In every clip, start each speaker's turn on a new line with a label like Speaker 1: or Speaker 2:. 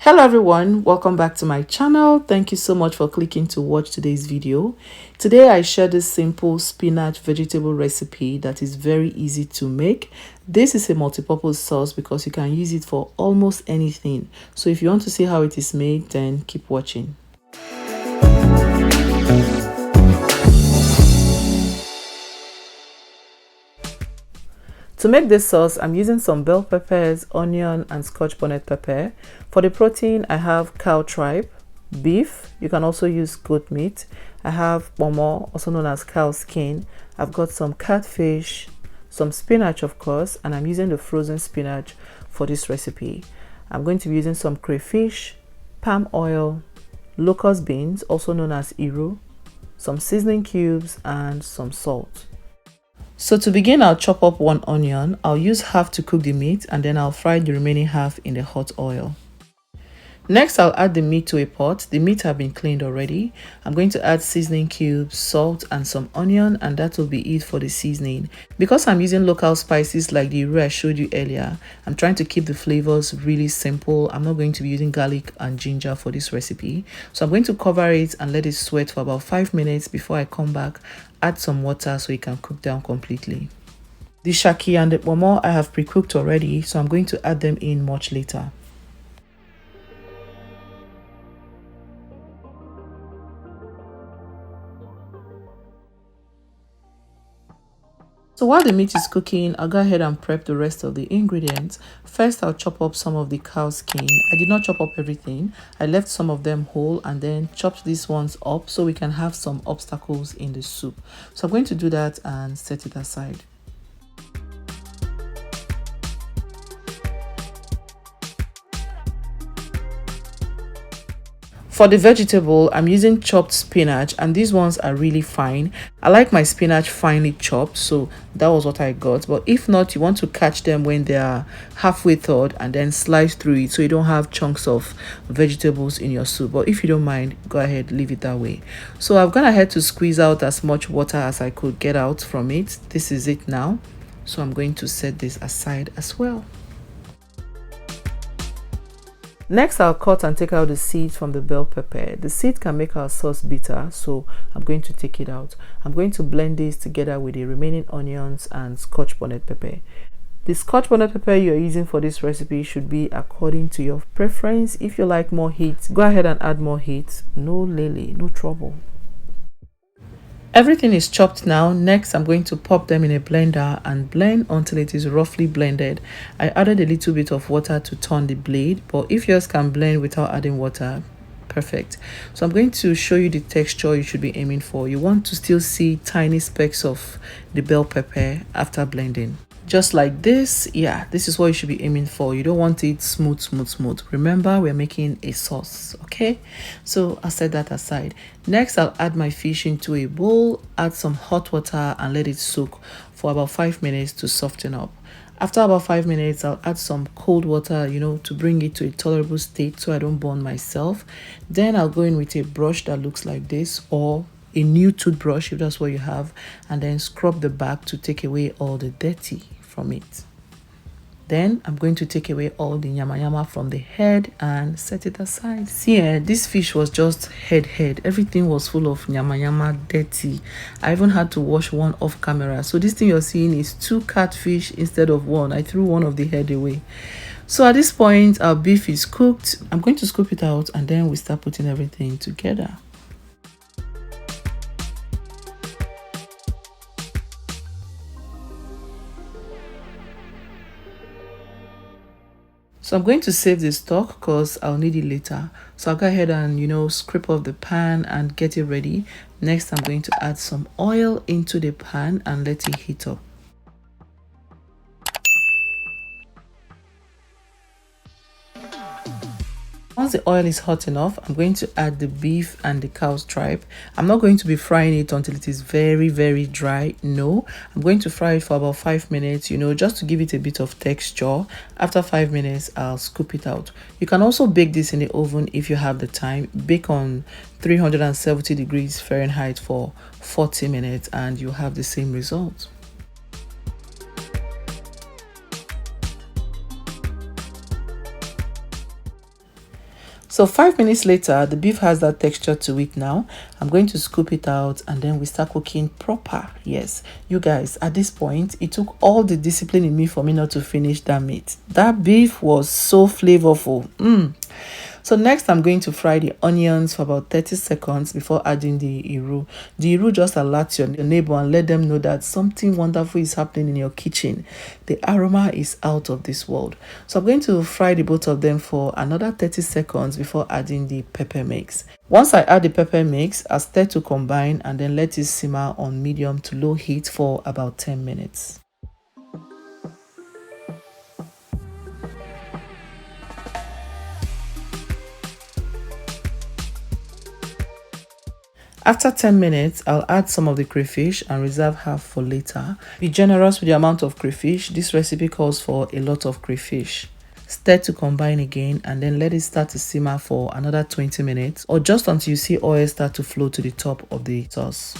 Speaker 1: Hello everyone, welcome back to my channel. Thank you so much for clicking to watch today's video. Today I share this simple spinach vegetable recipe that is very easy to make. This is a multi-purpose sauce because you can use it for almost anything. So if you want to see how it is made, then keep watching. To make this sauce, I'm using some bell peppers, onion, and Scotch bonnet pepper. For the protein, I have cow tripe, beef. You can also use goat meat. I have bonnet, also known as cow skin. I've got some catfish, some spinach, of course, and I'm using the frozen spinach for this recipe. I'm going to be using some crayfish, palm oil, locust beans, also known as roux, some seasoning cubes, and some salt. So to begin, I'll chop up one onion. I'll use half to cook the meat and then I'll fry the remaining half in the hot oil. Next, I'll add the meat to a pot. The meat have been cleaned already. I'm going to add seasoning cubes, salt, and some onion, and that will be it for the seasoning. Because I'm using local spices like the roux I showed you earlier, I'm trying to keep the flavors really simple. I'm not going to be using garlic and ginger for this recipe. So I'm going to cover it and let it sweat for about 5 minutes before I come back, add some water so it can cook down completely. The shaki and the bonnet I have pre-cooked already, so I'm going to add them in much later. So while the meat is cooking, I'll go ahead and prep the rest of the ingredients. First, I'll chop up some of the cow skin. I did not chop up everything. I left some of them whole and then chopped these ones up so we can have some obstacles in the soup. So I'm going to do that and set it aside. For the vegetable, I'm using chopped spinach and these ones are really fine. I like my spinach finely chopped, so that was what I got. But if not, you want to catch them when they are halfway thawed and then slice through it so you don't have chunks of vegetables in your soup. But if you don't mind, go ahead, leave it that way. So I've gone ahead to squeeze out as much water as I could get out from it. This is it now. So I'm going to set this aside as well. Next, I'll cut and take out the seeds from the bell pepper. The seed can make our sauce bitter, so I'm going to take it out. I'm going to blend this together with the remaining onions and Scotch bonnet pepper. The Scotch bonnet pepper you're using for this recipe should be according to your preference. If you like more heat, go ahead and add more heat. No lily, no trouble. Everything is chopped now. Next, I'm going to pop them in a blender and blend until it is roughly blended. I added a little bit of water to turn the blade, but if yours can blend without adding water, perfect. So I'm going to show you the texture you should be aiming for. You want to still see tiny specks of the bell pepper after blending. Just like this. Yeah, this is what you should be aiming for. You don't want it smooth. Remember, we're making a sauce, okay? So I'll set that aside. Next, I'll add my fish into a bowl, add some hot water and let it soak for about 5 minutes to soften up. After about 5 minutes, I'll add some cold water, to bring it to a tolerable state so I don't burn myself. Then I'll go in with a brush that looks like this, or a new toothbrush if that's what you have, and then scrub the back to take away all the dirty from it. Then I'm going to take away all the yama from the head and set it aside. See, this fish was just head. Everything was full of yama dirty. I even had to wash one off camera. So this thing you're seeing is 2 catfish instead of 1. I threw one of the head away. So at this point, our beef is cooked. I'm going to scoop it out and then we start putting everything together. So I'm going to save the stock because I'll need it later. So I'll go ahead and, scrape off the pan and get it ready. Next, I'm going to add some oil into the pan and let it heat up. Once the oil is hot enough, I'm going to add the beef and the cow's tripe. I'm not going to be frying it until it is very dry. No, I'm going to fry it for about 5 minutes, just to give it a bit of texture. After 5 minutes, I'll scoop it out. You can also bake this in the oven if you have the time. Bake on 370 degrees Fahrenheit for 40 minutes and you'll have the same result. So 5 minutes later, the beef has that texture to it now. I'm going to scoop it out and then we start cooking proper. Yes, you guys, at this point, it took all the discipline in me for me not to finish that meat. That beef was so flavorful. So next, I'm going to fry the onions for about 30 seconds before adding the roux. The roux just alerts your neighbor and let them know that something wonderful is happening in your kitchen. The aroma is out of this world. So I'm going to fry the both of them for another 30 seconds before adding the pepper mix. Once I add the pepper mix, I stir to combine and then let it simmer on medium to low heat for about 10 minutes. After 10 minutes, I'll add some of the crayfish and reserve half for later. Be generous with the amount of crayfish. This recipe calls for a lot of crayfish. Stir to combine again and then let it start to simmer for another 20 minutes or just until you see oil start to flow to the top of the sauce.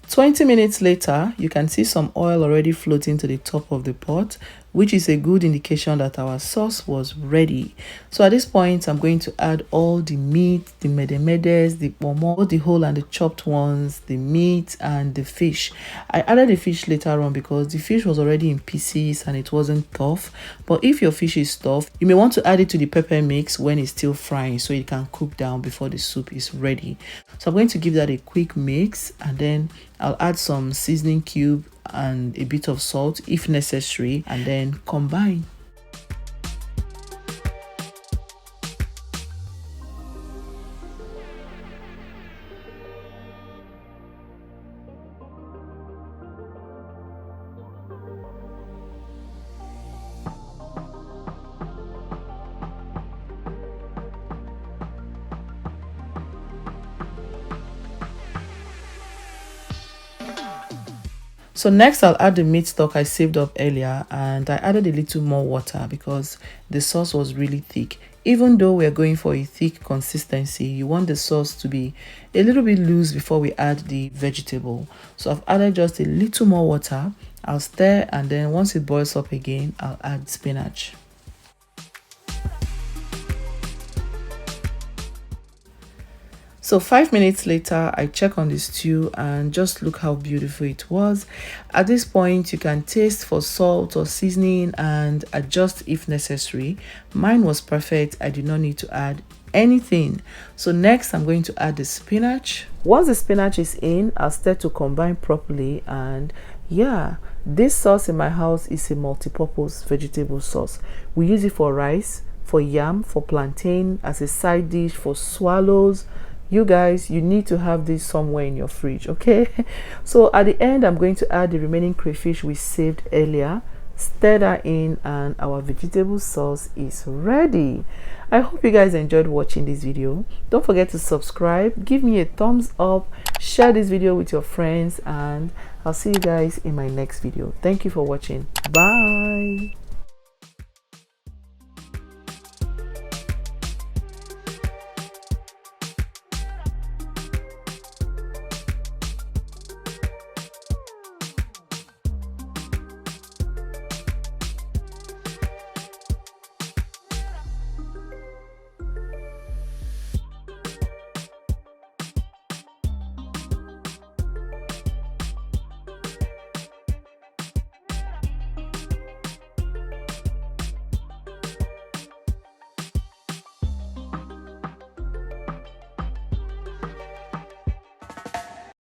Speaker 1: 20 minutes later, you can see some oil already floating to the top of the pot, which is a good indication that our sauce was ready. So at this point, I'm going to add all the meat, the medemedes, the pomo, the whole and the chopped ones, the meat and the fish. I added the fish later on because the fish was already in pieces and it wasn't tough. But if your fish is tough, you may want to add it to the pepper mix when it's still frying so it can cook down before the soup is ready. So I'm going to give that a quick mix and then I'll add some seasoning cube and a bit of salt if necessary and then combine. So next I'll add the meat stock I saved up earlier and I added a little more water because the sauce was really thick. Even though we're going for a thick consistency, you want the sauce to be a little bit loose before we add the vegetable. So I've added just a little more water. I'll stir and then once it boils up again, I'll add spinach. So 5 minutes later, I check on the stew and just look how beautiful it was. At this point, you can taste for salt or seasoning and adjust if necessary. Mine was perfect. I did not need to add anything. So next, I'm going to add the spinach. Once the spinach is in, I'll start to combine properly. And yeah, this sauce in my house is a multi-purpose vegetable sauce. We use it for rice, for yam, for plantain, as a side dish, for swallows. You guys, you need to have this somewhere in your fridge, okay? So at the end, I'm going to add the remaining crayfish we saved earlier, stir that in, and our vegetable sauce is ready. I hope you guys enjoyed watching this video. Don't forget to subscribe, give me a thumbs up, share this video with your friends, and I'll see you guys in my next video. Thank you for watching. Bye.